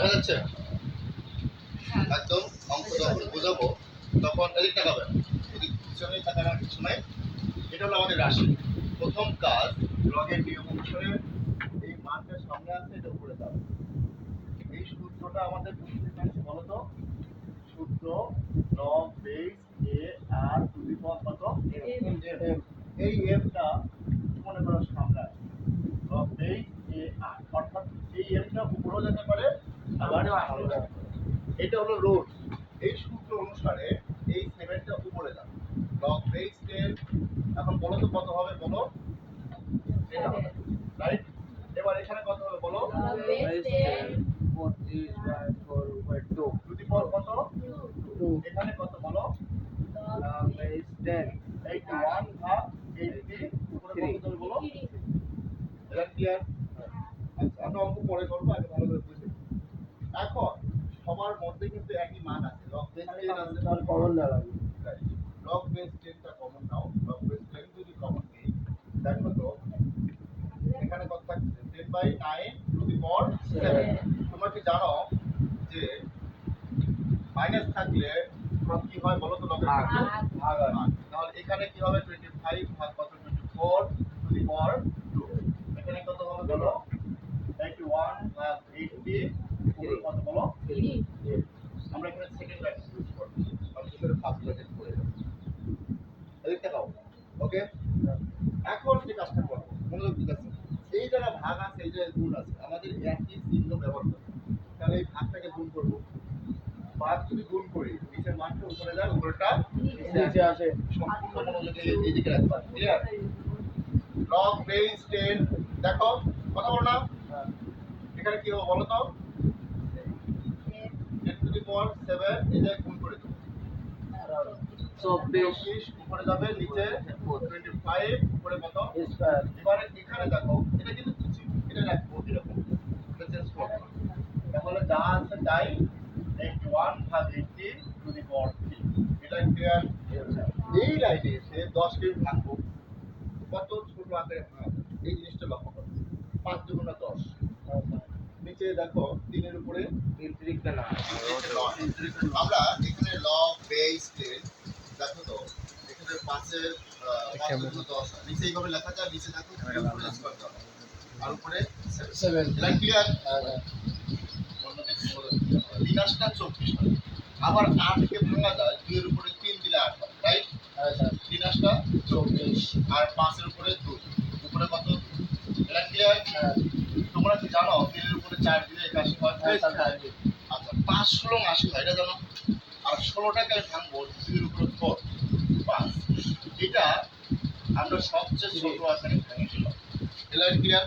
দেখা যাচ্ছে একদম অঙ্ক যখন বোঝাবো তখন এদিক তাকাবেন, এদিক পিছনে তাকানোর কিছু নাই। এটা হলো আমাদের রাশি। প্রথম কাজ, লগের নিয়ম অনুসারে এই মানটা সামনে আছে, এটা উপরে যাবে। এই সূত্রটা আমাদের বলতো, সূত্র log base a r to the power কত এম। এই এমটা মনে করো সামনে আছে, লগ বেস এ আর, অর্থাৎ এই এমটা উপরেও যেতে পারে আবার সামনেও যেতে পারে। এটা হলো রুল। এই সূত্র অনুসারে এই 7টা উপরে যাবে, লগ বেস 10। এখন বলো তো কত হবে, বলো রাইট। এবার এখানে কত হবে বলো, 25/4/2 টু দি পাওয়ার কত 2 এখানে কত বলো, is 10 81 ভাগ 80 উপরে কত হবে বলো। এটা ক্লিয়ার? আচ্ছা, আমরা অঙ্ক পরে করবো, আগে ভালো করে বুঝে। এখন সবার মধ্যে কিন্তু একই মান আছে, লগ বেস 10 আছে, তার কমন না লাগে। লগ বেস 10টা কমন নাও, লগ বেস 10 যদি কমন নেই, দেখো তো এখানে কত থাকছে, 10/9 টু দি পাওয়ার 7। তোমরা কি জানো যে মাইনাস থাকলে তোমার কি হয় বলো তো, লগের ভাগ ভাগ হয়। তাহলে এখানে কি হবে, 25 ভাগ কত 24 টু দি পাওয়ার 2। এখানে কত হবে বলো, 81 ভাগ 80 উপরে কত বলো 3। আমরা এখানে সেকেন্ড ব্র্যাকেট ইউজ করব, আর ভিতরে ফার্স্ট ব্র্যাকেট করে দেব। এদিক তাকাও, ওকে। এখন যে কাজটা করব, মনোযোগ দিতেছি, এই যারা ভাগ আছে, এই যে গুণ আছে, আমাদের একই চিহ্ন ব্যবহার করব। তাহলে এই ভাগটাকে গুণ করব, ভাগ যদি গুণ করি, নিচের মানটা উপরে যায়, উপরেটা নিচে আসে। সম্পূর্ণ মনোযোগে এইদিকে রাখবা, ক্লিয়ার? লগ বেস 10, দেখো কথা বলো না, এখানে কি হবে বলো তো, 10 টু দি পাওয়ার 7, এই যে গুণ করে দেব, 24 উপরে যাবে, নিচে 25 উপরে কত স্কয়ার এবারে এখানে দেখো, এটা কিন্তু কিছু এটা রাখবো এরকম, এটা চেঞ্জ করব না। তাহলে যা আছে তাই, 81 ভাগ 80 টু দি পাওয়ার 3। এটা ক্লিয়ার? এই লাইনে এসে 10 কে ভাঙবো, কত ছোট আকারে ভাঙা যায়, এই জিনিসটা লক্ষ্য করো। 5 দুগুণা 10, নিচে দেখো 3 এর উপরে ইন্ট্রিকটা না আমরা এখানে লগ বেস 10, দেখো তো এখানে 5 এর 5 দুগুণা 10, নিচে এইভাবে লেখা যায়, নিচে দেখো উপরে স্কয়ার দাও আর উপরে 7। এটা ক্লিয়ার? বিনাশটা 24 হয়, আবার 8 কে ভাঙা যায়, 2 এর উপরে 3 দিলে 8 হয়, রাইট? বিনাশটা 24 আর 5 এর উপরে 2, উপরে কত, এটা ক্লিয়ার? তোমরা কি জানো 3 এর উপরে 4 দিলে 81 হয়? আচ্ছা, 5 16 80 হয়, এটা জানো? আর 16টাকে ভাঙবো 2 এর উপরে 4 5, এটা আমরা সবচেয়ে ছোট আকারে ভেঙেছিলাম। এটা ক্লিয়ার?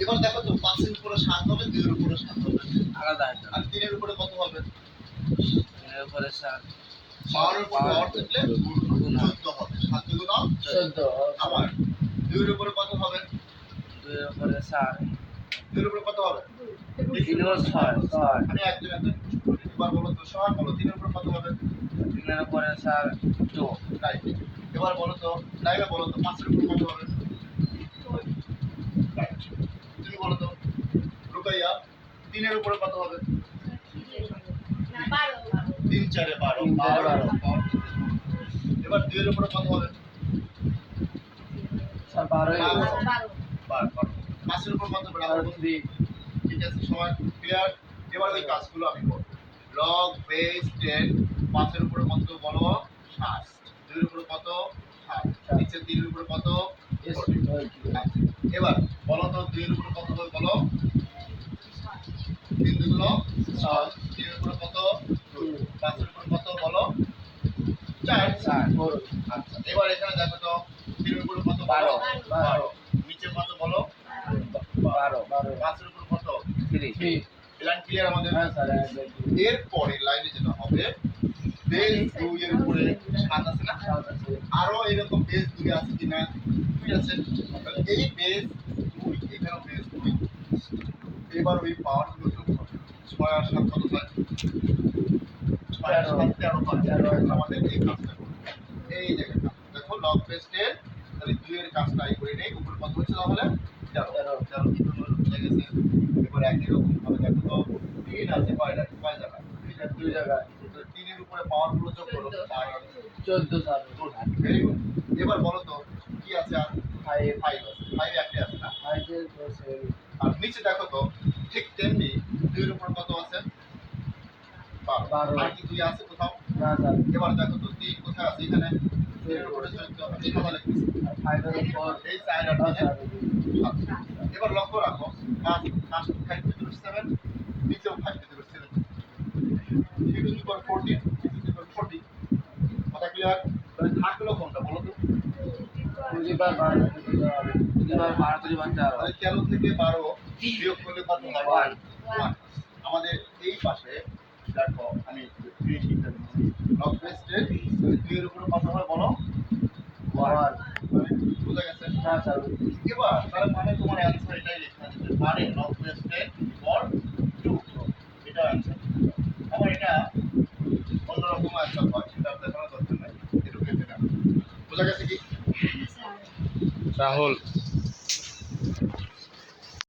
এবার দেখো তো 5 এর উপরে 7 হবে, 2 এর উপরে 7 হবে, আলাদা আর 3 এর উপরে কত হবে, 3 এর উপরে 7 পাওয়ার উপরে পাওয়ার থাকলে 14 হবে, 7 দুগুণ 14 আবার 2 এর উপরে কত হবে, 2 এর উপরে 4 2 এর উপরে কত হবে, 3 এর 6 আমি একজন এবার বলো তো, সমান বলো, 3 এর উপরে কত হবে, 3 এর উপরে 4 2 রাইট। এবার বলো তো লাইভে বলো তো 5 এর উপরে কত হবে, রাইট। তুমি বলো তো রুকাইয়া, 3 এর উপরে কত হবে, 3 4 12 12। এবার 2 এর উপরে কত হবে, 12 5 এর উপর কত হবে, 3 ঠিক আছে, সমান ক্লিয়ার? এবার ওই কাজগুলো আমি করব। লগ বেস 10, 5 এর উপরে কত বলো 7, 2 এর উপরে কত 7, নিচে 3 এর উপরে কত 40। আচ্ছা, এবার বলো তো 2 এর উপরে কত হবে বলো, 3 দুগুণ 6, 3 এর উপরে কত 2, 5 এর উপরে কত বলো 4। আচ্ছা, এবার এখানে দেখো তো 3 এর উপরে কত 12, নিচে কত বলো 12 5 এর উপরে কত 3 লাইন ক্লিয়ার আমাদের? হ্যাঁ স্যার এরপরে লাইনে যেটা হবে, বেস 2 এর উপরে 7 আছে না, আরো এরকম বেস 2 আছে কিনা, 2 আছে, তাহলে এই বেস 2 এখানেও বেস 2, এবার ওই পাওয়ার গুলো যোগ হবে, 6 আর 7 কত হয়, 6 আর 7 13 আমাদের এই কাজটা করবে। এই জায়গাটা দেখো লগ বেস 10, তাহলে 2 এর কাজটা এই করে নেই, উপরে কত হচ্ছে তাহলে 13 কি বুঝে গেছে। এবার একই রকম ভাবে দেখো তো 3 আছে কয় জায়গা? 2 জায়গায়। 3 এর উপরে পাওয়ার গুলো যোগ করো। 14 স্যার। Very good. এবার বলো তো কি আছে আর? 5 5 আছে। 5 একটাই আছে না? 5 এর 7 আর নিচে দেখো তো ঠিক তেমনি 2 এর উপর কত আছে? 12। আর কি 2 আছে কোথাও? না স্যার। এবার দেখো তো 3 কোথায় আছে? এখানে 3 এর উপরে যোগ করো। এই কথা লিখতেছি। আর 5 এর উপর এই সাইড আর 7 তিনে আচ্ছা। এবার লক্ষ্য রাখো ফার্স্ট 5 টু দি 7 নিচেও 5 to the 7 3 to the 14 3 to the 40 কথা ক্লিয়ার? তাহলে থাকলো কোনটা বলো তো? 2 বার 12 তাহলে 13 থেকে 12 বিয়োগ করলে কত হয়? 1 1 আমাদের এই পাশে দেখো আমি 3 শিখতে দিচ্ছি নর্থ ওয়েস্টে 2 এর উপরে কত হয় বলো? 1 মানে বুঝা গেছে? না স্যার। এবার তার মানে তোমার অ্যান্সার এটাই লিখতে হবে মানে নর্থ ওয়েস্টে ফর 2 এটা অ্যান্সার। আবার এটা অন্যরকম অ্যান্সার হয় সেটা দেখানোর দরকার নাই এটুকু এটা বুঝা গেছে কি? রাহুল